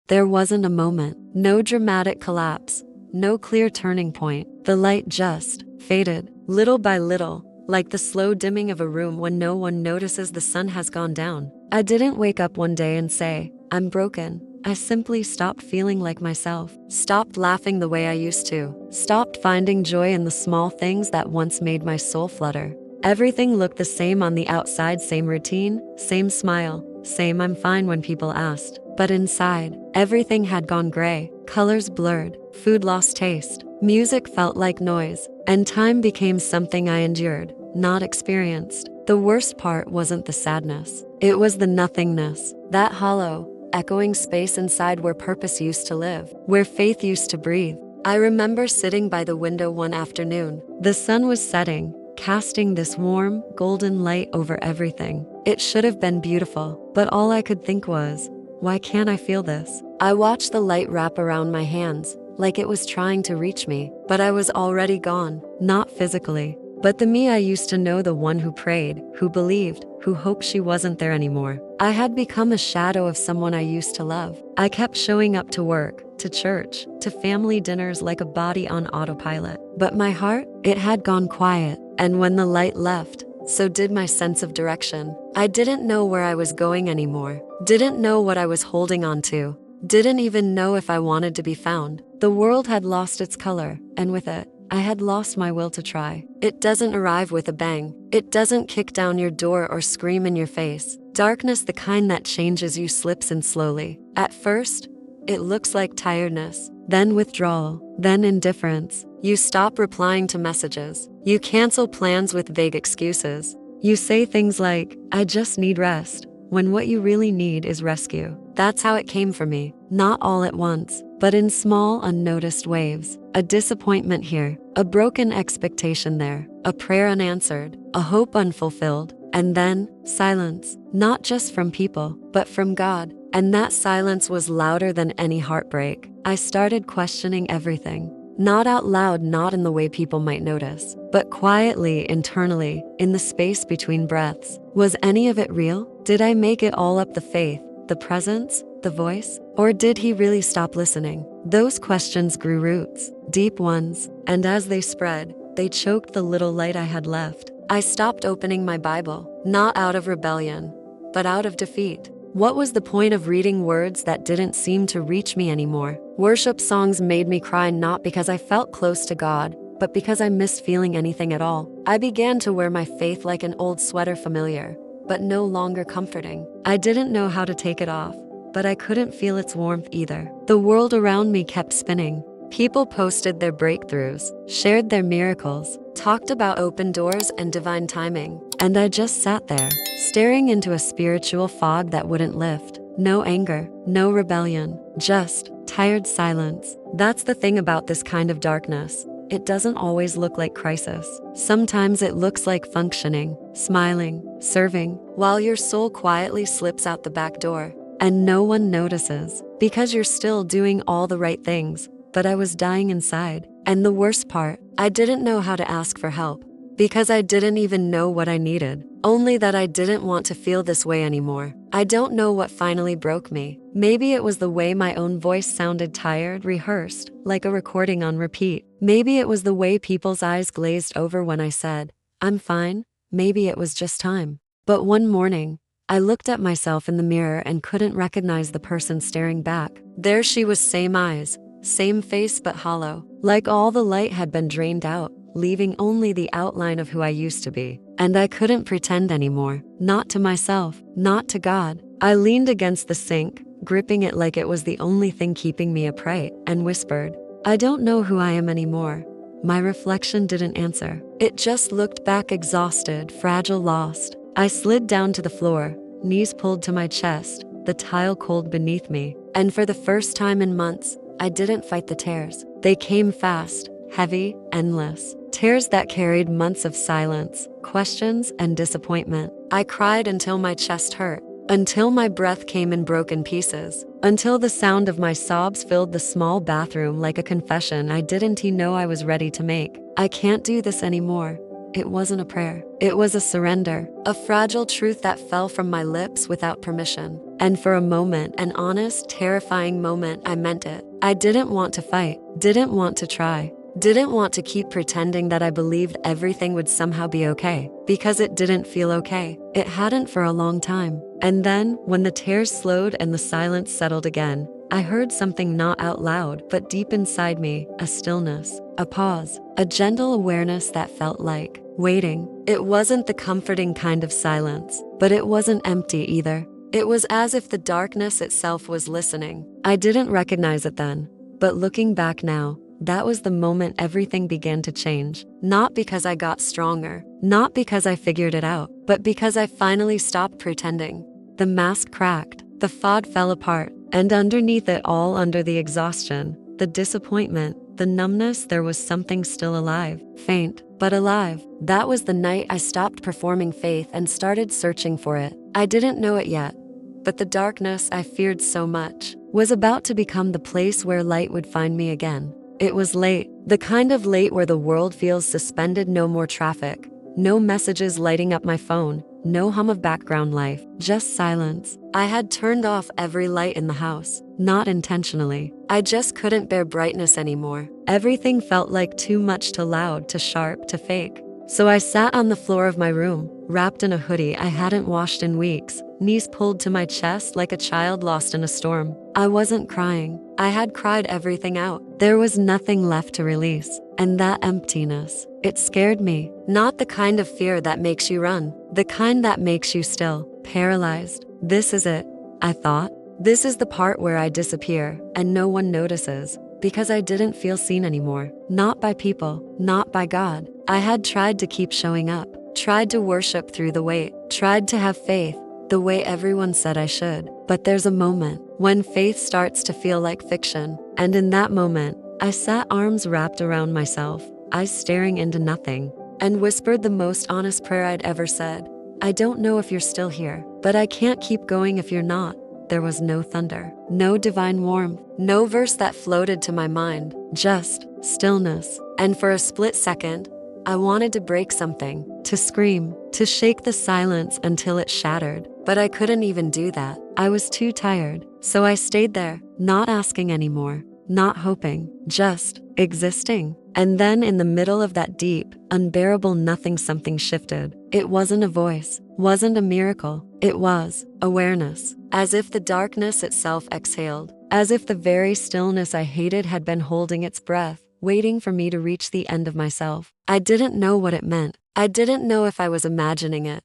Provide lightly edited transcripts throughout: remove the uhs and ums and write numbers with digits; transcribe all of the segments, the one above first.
There wasn't a moment, no dramatic collapse, no clear turning point. The light just faded, little by little, like the slow dimming of a room when no one notices the sun has gone down. I didn't wake up one day and say, I'm broken. I simply stopped feeling like myself, stopped laughing the way I used to, stopped finding joy in the small things that once made my soul flutter. Everything looked the same on the outside, same routine, same smile, same I'm fine when people asked. But inside, everything had gone gray, colors blurred, food lost taste, music felt like noise, and time became something I endured, not experienced. The worst part wasn't the sadness. It was the nothingness, that hollow, echoing space inside where purpose used to live, where faith used to breathe. I remember sitting by the window one afternoon. The sun was setting, casting this warm, golden light over everything. It should have been beautiful, but all I could think was, why can't I feel this? I watched the light wrap around my hands, like it was trying to reach me, but I was already gone, not physically. But the me I used to know, the one who prayed, who believed, who hoped she wasn't there anymore. I had become a shadow of someone I used to love. I kept showing up to work, to church, to family dinners like a body on autopilot. But my heart, it had gone quiet. And when the light left, so did my sense of direction. I didn't know where I was going anymore. Didn't know what I was holding on to. Didn't even know if I wanted to be found. The world had lost its color, and with it, I had lost my will to try. It doesn't arrive with a bang. It doesn't kick down your door or scream in your face. Darkness, the kind that changes you, slips in slowly. At first, it looks like tiredness, then withdrawal, then indifference. You stop replying to messages. You cancel plans with vague excuses. You say things like, I just need rest, when what you really need is rescue. That's how it came for me. Not all at once, but in small, unnoticed waves. A disappointment here, a broken expectation there, a prayer unanswered, a hope unfulfilled, and then silence, not just from people, but from God. And that silence was louder than any heartbreak. I started questioning everything. Not out loud, not in the way people might notice, but quietly, internally, in the space between breaths. Was any of it real? Did I make it all up? The faith, the presence, the voice? Or did he really stop listening? Those questions grew roots, deep ones, and as they spread, they choked the little light I had left. I stopped opening my Bible, not out of rebellion, but out of defeat. What was the point of reading words that didn't seem to reach me anymore? Worship songs made me cry, not because I felt close to God, but because I missed feeling anything at all. I began to wear my faith like an old sweater, familiar, but no longer comforting. I didn't know how to take it off, but I couldn't feel its warmth either. The world around me kept spinning. People posted their breakthroughs, shared their miracles, talked about open doors and divine timing. And I just sat there, staring into a spiritual fog that wouldn't lift. No anger, no rebellion, just tired silence. That's the thing about this kind of darkness. It doesn't always look like crisis. Sometimes it looks like functioning, smiling, serving, while your soul quietly slips out the back door. And no one notices, because you're still doing all the right things. But I was dying inside. And the worst part, I didn't know how to ask for help. Because I didn't even know what I needed. Only that I didn't want to feel this way anymore. I don't know what finally broke me. Maybe it was the way my own voice sounded, tired, rehearsed, like a recording on repeat. Maybe it was the way people's eyes glazed over when I said, I'm fine. Maybe it was just time. But one morning, I looked at myself in the mirror and couldn't recognize the person staring back. There she was, same eyes, same face, but hollow, like all the light had been drained out, leaving only the outline of who I used to be. And I couldn't pretend anymore, not to myself, not to God. I leaned against the sink, gripping it like it was the only thing keeping me upright, and whispered, I don't know who I am anymore. My reflection didn't answer. It just looked back, exhausted, fragile, lost. I slid down to the floor, knees pulled to my chest, the tile cold beneath me. And for the first time in months, I didn't fight the tears. They came fast, heavy, endless. Tears that carried months of silence, questions, and disappointment. I cried until my chest hurt, until my breath came in broken pieces, until the sound of my sobs filled the small bathroom like a confession I didn't know I was ready to make. I can't do this anymore. It wasn't a prayer. It was a surrender, a fragile truth that fell from my lips without permission. And for a moment, an honest, terrifying moment, I meant it. I didn't want to fight, didn't want to try, didn't want to keep pretending that I believed everything would somehow be okay, because it didn't feel okay. It hadn't for a long time. And then, when the tears slowed and the silence settled again, I heard something not out loud, but deep inside me, a stillness, a pause, a gentle awareness that felt like waiting. It wasn't the comforting kind of silence, but it wasn't empty either. It was as if the darkness itself was listening. I didn't recognize it then, but looking back now, that was the moment everything began to change. Not because I got stronger, not because I figured it out, but because I finally stopped pretending. The mask cracked, the fog fell apart, and underneath it all, under the exhaustion, the disappointment, the numbness, there was something still alive, faint, but alive. That was the night I stopped performing faith and started searching for it. I didn't know it yet, but the darkness I feared so much was about to become the place where light would find me again. It was late, the kind of late where the world feels suspended, no more traffic, no messages lighting up my phone, no hum of background life, just silence. I had turned off every light in the house, not intentionally. I just couldn't bear brightness anymore. Everything felt like too much, too loud, too sharp, too fake. So I sat on the floor of my room, wrapped in a hoodie I hadn't washed in weeks, knees pulled to my chest like a child lost in a storm. I wasn't crying. I had cried everything out. There was nothing left to release. And that emptiness, it scared me. Not the kind of fear that makes you run, the kind that makes you still, paralyzed. This is it, I thought. This is the part where I disappear, and no one notices. Because I didn't feel seen anymore. Not by people, not by God. I had tried to keep showing up, tried to worship through the weight, tried to have faith, the way everyone said I should. But there's a moment when faith starts to feel like fiction. And in that moment, I sat, arms wrapped around myself, eyes staring into nothing, and whispered the most honest prayer I'd ever said. I don't know if you're still here, but I can't keep going if you're not. There was no thunder, no divine warmth, no verse that floated to my mind, just stillness. And for a split second, I wanted to break something, to scream, to shake the silence until it shattered. But I couldn't even do that. I was too tired. So I stayed there, not asking anymore, not hoping, just existing. And then in the middle of that deep, unbearable nothing, something shifted. It wasn't a voice, wasn't a miracle. It was awareness, as if the darkness itself exhaled, as if the very stillness I hated had been holding its breath, waiting for me to reach the end of myself. I didn't know what it meant. I didn't know if I was imagining it.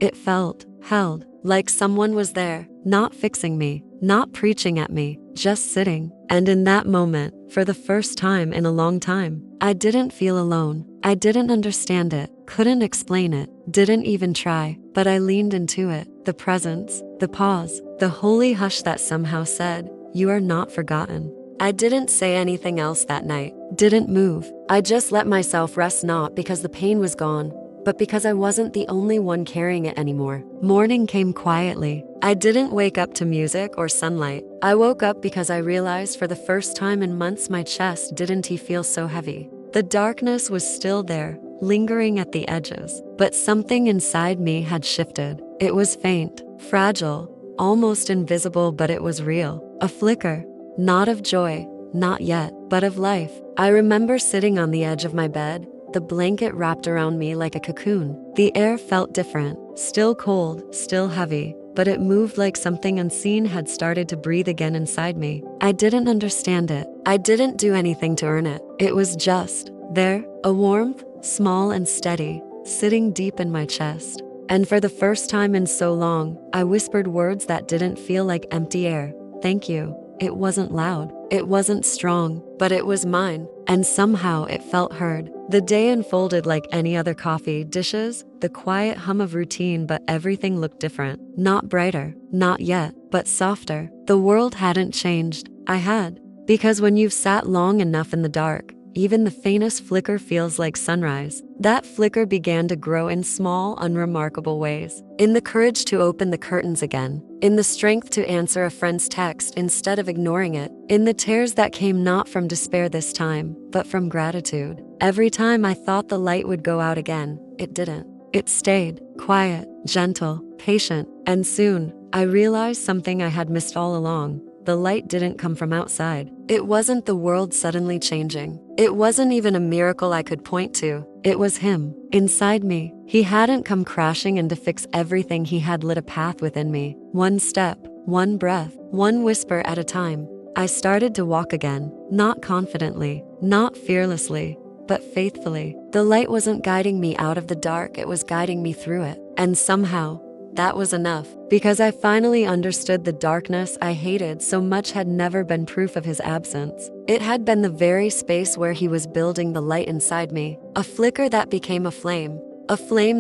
It felt, held, like someone was there, not fixing me, not preaching at me, just sitting. And in that moment, for the first time in a long time, I didn't feel alone. I didn't understand it, couldn't explain it, didn't even try, but I leaned into it. The presence, the pause, the holy hush that somehow said, "You are not forgotten." I didn't say anything else that night, didn't move. I just let myself rest, not because the pain was gone, but because I wasn't the only one carrying it anymore. Morning came quietly. I didn't wake up to music or sunlight. I woke up because I realized for the first time in months my chest didn't feel so heavy. The darkness was still there, lingering at the edges, but something inside me had shifted. It was faint, fragile, almost invisible, but it was real. A flicker, not of joy, not yet, but of life. I remember sitting on the edge of my bed, the blanket wrapped around me like a cocoon. The air felt different, still cold, still heavy, but it moved like something unseen had started to breathe again inside me. I didn't understand it. I didn't do anything to earn it. It was just there, a warmth, small and steady, sitting deep in my chest. And for the first time in so long, I whispered words that didn't feel like empty air. Thank you. It wasn't loud, it wasn't strong, but it was mine, and somehow it felt heard. The day unfolded like any other: coffee, dishes, the quiet hum of routine, but everything looked different. Not brighter, not yet, but softer. The world hadn't changed. I had. Because when you've sat long enough in the dark, even the faintest flicker feels like sunrise. That flicker began to grow in small, unremarkable ways. In the courage to open the curtains again, in the strength to answer a friend's text instead of ignoring it, in the tears that came not from despair this time, but from gratitude. Every time I thought the light would go out again, it didn't. It stayed, quiet, gentle, patient, and soon, I realized something I had missed all along. The light didn't come from outside. It wasn't the world suddenly changing. It wasn't even a miracle I could point to. It was him, inside me. He hadn't come crashing in to fix everything. He had lit a path within me. One step, one breath, one whisper at a time. I started to walk again, not confidently, not fearlessly, but faithfully. The light wasn't guiding me out of the dark, it was guiding me through it. And somehow, that was enough, because I finally understood the darkness I hated so much had never been proof of his absence. It had been the very space where he was building the light inside me, a flicker that became a flame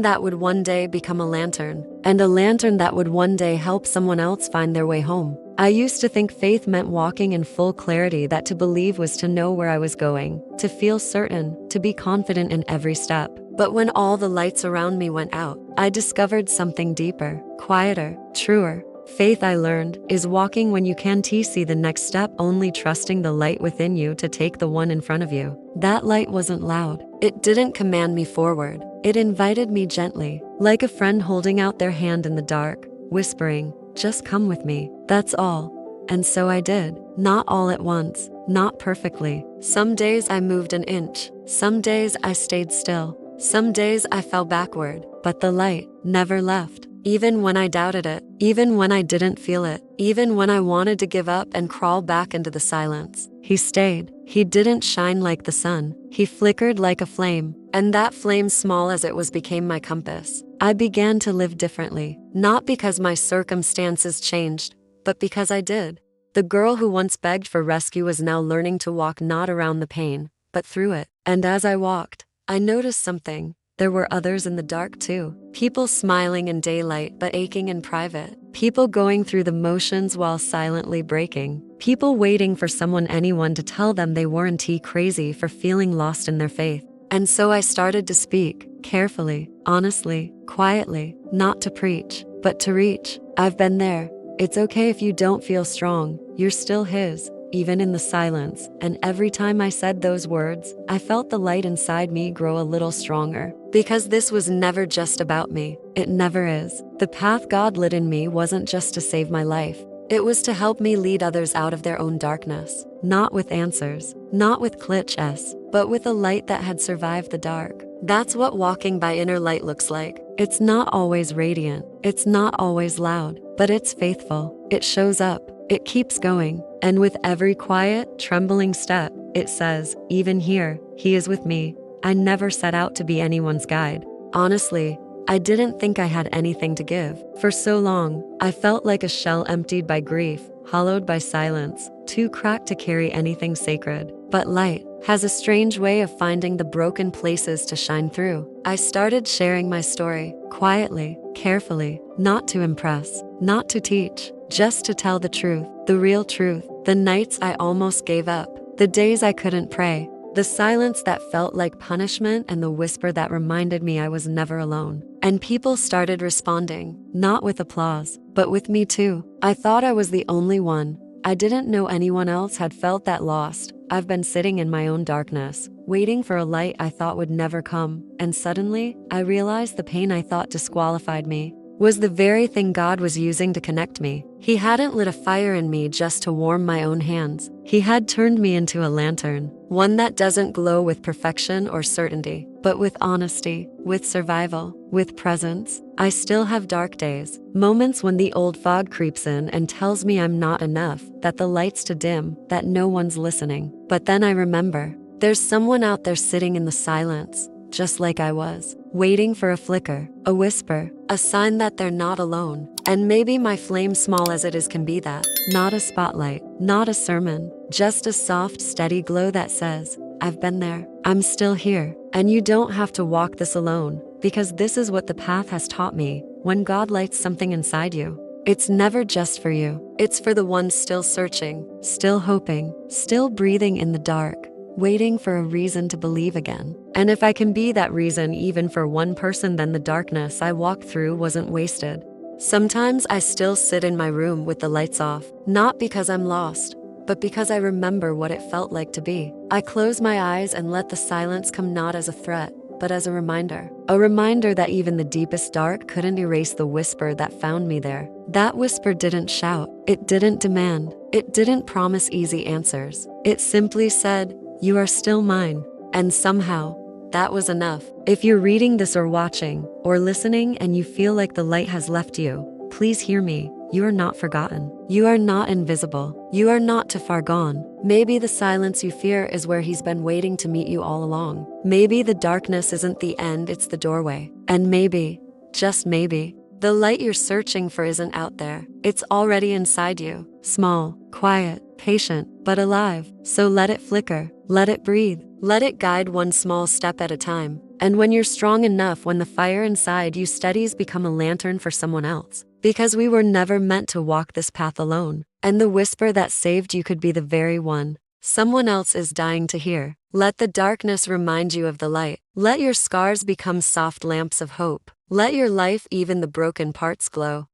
that would one day become a lantern, and a lantern that would one day help someone else find their way home. I used to think faith meant walking in full clarity, that to believe was to know where I was going, to feel certain, to be confident in every step. But when all the lights around me went out, I discovered something deeper, quieter, truer. Faith, I learned, is walking when you can't see the next step, only trusting the light within you to take the one in front of you. That light wasn't loud. It didn't command me forward. It invited me gently, like a friend holding out their hand in the dark, whispering, "Just come with me, that's all." And so I did, not all at once, not perfectly. Some days I moved an inch, some days I stayed still, some days I fell backward, but the light never left. Even when I doubted it, even when I didn't feel it, even when I wanted to give up and crawl back into the silence, he stayed. He didn't shine like the sun. He flickered like a flame, and that flame, small as it was, became my compass. I began to live differently, not because my circumstances changed, but because I did. The girl who once begged for rescue was now learning to walk not around the pain, but through it. And as I walked, I noticed something. There were others in the dark too. People smiling in daylight but aching in private. People going through the motions while silently breaking. People waiting for anyone to tell them they weren't crazy for feeling lost in their faith. And so I started to speak, carefully, honestly, quietly, not to preach, but to reach. I've been there. It's okay if you don't feel strong. You're still his, even in the silence. And every time I said those words, I felt the light inside me grow a little stronger. Because this was never just about me. It never is. The path God lit in me wasn't just to save my life. It was to help me lead others out of their own darkness. Not with answers, not with cliches, but with a light that had survived the dark. That's what walking by inner light looks like. It's not always radiant. It's not always loud, but it's faithful. It shows up. It keeps going. And with every quiet, trembling step, it says, even here, he is with me. I never set out to be anyone's guide. Honestly, I didn't think I had anything to give. For so long, I felt like a shell emptied by grief, hollowed by silence, too cracked to carry anything sacred. But light has a strange way of finding the broken places to shine through. I started sharing my story, quietly, carefully, not to impress, not to teach, just to tell the truth, the real truth. The nights I almost gave up, the days I couldn't pray, the silence that felt like punishment, and the whisper that reminded me I was never alone. And people started responding, not with applause, but with me too. I thought I was the only one. I didn't know anyone else had felt that lost. I've been sitting in my own darkness, waiting for a light I thought would never come. And suddenly, I realized the pain I thought disqualified me was the very thing God was using to connect me. He hadn't lit a fire in me just to warm my own hands. He had turned me into a lantern, one that doesn't glow with perfection or certainty, but with honesty, with survival, with presence. I still have dark days, moments when the old fog creeps in and tells me I'm not enough, that the light's too dim, that no one's listening. But then I remember, there's someone out there sitting in the silence, just like I was, waiting for a flicker, a whisper, a sign that they're not alone. And maybe my flame, small as it is, can be that. Not a spotlight, not a sermon, just a soft, steady glow that says, I've been there, I'm still here, and you don't have to walk this alone, because this is what the path has taught me. When God lights something inside you, it's never just for you. It's for the ones still searching, still hoping, still breathing in the dark. waiting for a reason to believe again. And if I can be that reason even for one person, then the darkness I walked through wasn't wasted. Sometimes I still sit in my room with the lights off, not because I'm lost, but because I remember what it felt like to be. I close my eyes and let the silence come not as a threat, but as a reminder. A reminder that even the deepest dark couldn't erase the whisper that found me there. That whisper didn't shout, it didn't demand, it didn't promise easy answers. It simply said, "You are still mine." And somehow, that was enough. If you're reading this or watching, or listening and you feel like the light has left you, please hear me. You are not forgotten. You are not invisible. You are not too far gone. Maybe the silence you fear is where he's been waiting to meet you all along. Maybe the darkness isn't the end, it's the doorway. And maybe, just maybe, the light you're searching for isn't out there. It's already inside you. Small, quiet, patient, but alive. So let it flicker. Let it breathe. Let it guide one small step at a time. And when you're strong enough, when the fire inside you steadies, become a lantern for someone else. Because we were never meant to walk this path alone. And the whisper that saved you could be the very one someone else is dying to hear. Let the darkness remind you of the light. Let your scars become soft lamps of hope. Let your life, even the broken parts, glow.